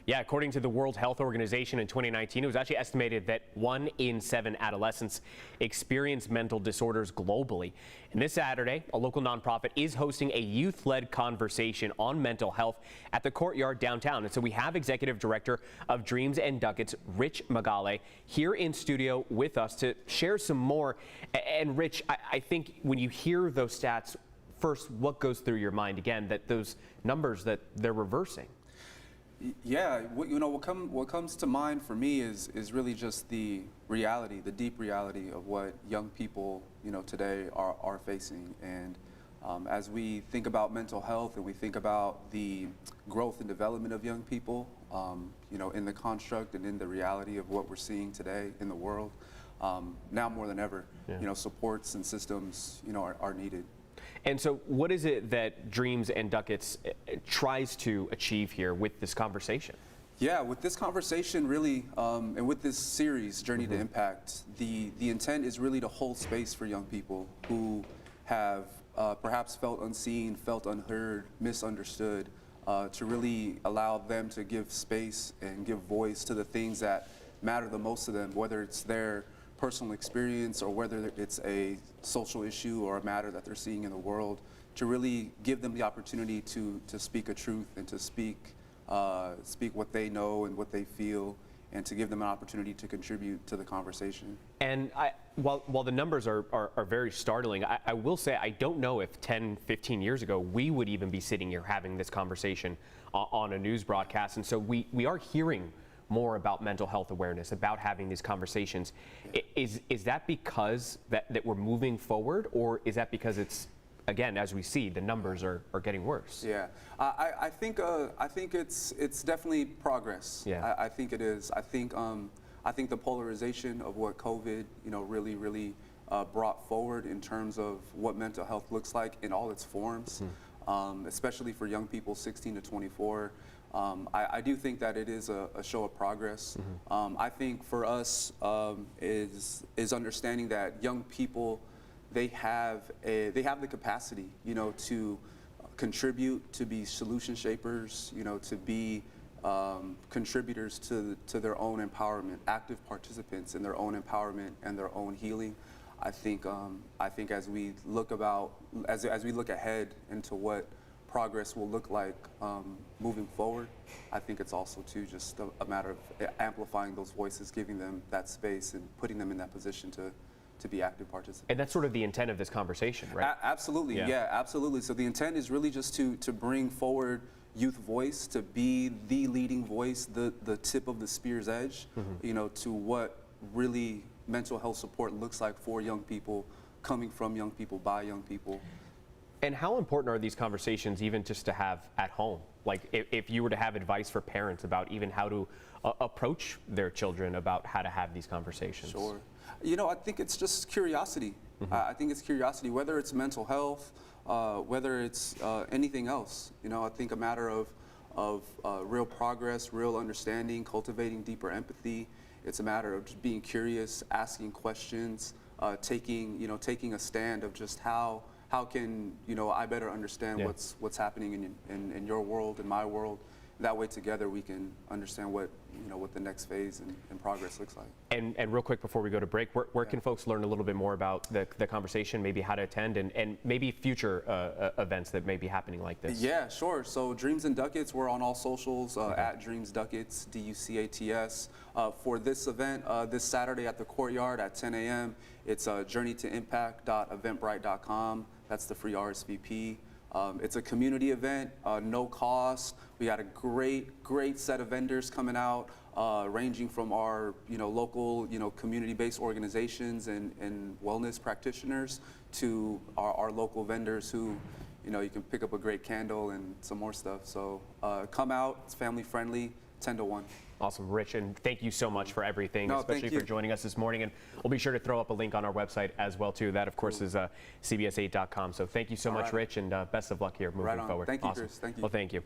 Yeah, according to the World Health Organization in 2019, it was actually estimated that 1 in 7 adolescents experience mental disorders globally. And this Saturday, a local nonprofit is hosting a youth-led conversation on mental health at the Quartyard downtown. And so we have Executive Director of Dreams+Ducats, Rich Magale, here in studio with us to share some more. And Rich, I think when you hear those stats, first, what goes through your mind again, that those numbers that they're reversing? Yeah, what comes to mind for me is really just the reality, the deep reality of what young people, today are facing. And as we think about mental health and we think about the growth and development of young people, in the construct and in the reality of what we're seeing today in the world, now more than ever, supports and systems, are needed. And so what is it that Dreams+Ducats tries to achieve here with this conversation? Yeah, with this conversation really, and with this series, Journey to Impact, the intent is really to hold space for young people who have perhaps felt unseen, felt unheard, misunderstood, to really allow them to give space and give voice to the things that matter the most to them, whether it's their personal experience or whether it's a social issue or a matter that they're seeing in the world, to really give them the opportunity to speak a truth and to speak what they know and what they feel, and to give them an opportunity to contribute to the conversation. And while the numbers are very startling, I will say I don't know if 10, 15 years ago we would even be sitting here having this conversation on a news broadcast. And so we are hearing more about mental health awareness, about having these conversations. Is that because that we're moving forward, or is that because it's, again, as we see, the numbers are getting worse? Yeah, I think it's definitely progress. Yeah. I think it is. I think the polarization of what COVID, really brought forward in terms of what mental health looks like in all its forms, especially for young people 16 to 24. I do think that it is a show of progress. I think for us is understanding that young people, they have the capacity, to contribute, to be solution shapers, to be contributors to their own empowerment, active participants in their own empowerment and their own healing. I think as we look ahead into what progress will look like moving forward, I think it's also too just a matter of amplifying those voices, giving them that space and putting them in that position to be active participants. And that's sort of the intent of this conversation, right? Absolutely, yeah, absolutely. So the intent is really just to bring forward youth voice, to be the leading voice, the tip of the spear's edge, to what really mental health support looks like for young people, coming from young people, by young people. And how important are these conversations even just to have at home? Like if you were to have advice for parents about even how to approach their children about how to have these conversations? Sure. I think it's just curiosity. I think it's curiosity, whether it's mental health, whether it's anything else. I think a matter of real progress, real understanding, cultivating deeper empathy. It's a matter of just being curious, asking questions, taking a stand of just how can I better understand what's happening in your world, in my world. That way together we can understand what the next phase and progress looks like. And real quick before we go to break, where can folks learn a little bit more about the conversation, maybe how to attend, and maybe future events that may be happening like this? Yeah, sure. So Dreams+Ducats, we're on all socials, at Dreams+Ducats, DUCATS. For this event, this Saturday at the Quartyard at 10 a.m., it's journeytoimpact.eventbrite.com. That's the free RSVP. It's a community event, no cost. We got a great set of vendors coming out, ranging from our local community-based organizations and wellness practitioners to our local vendors who you can pick up a great candle and some more stuff. So come out, it's family friendly, 10 to 1. Awesome, Rich, and thank you so much for everything, especially for joining us this morning. And we'll be sure to throw up a link on our website as well, too. That, of course, is cbs8.com. So thank you so much, Rich, and best of luck here moving forward. Thank you, Chris. Thank you. Well, thank you.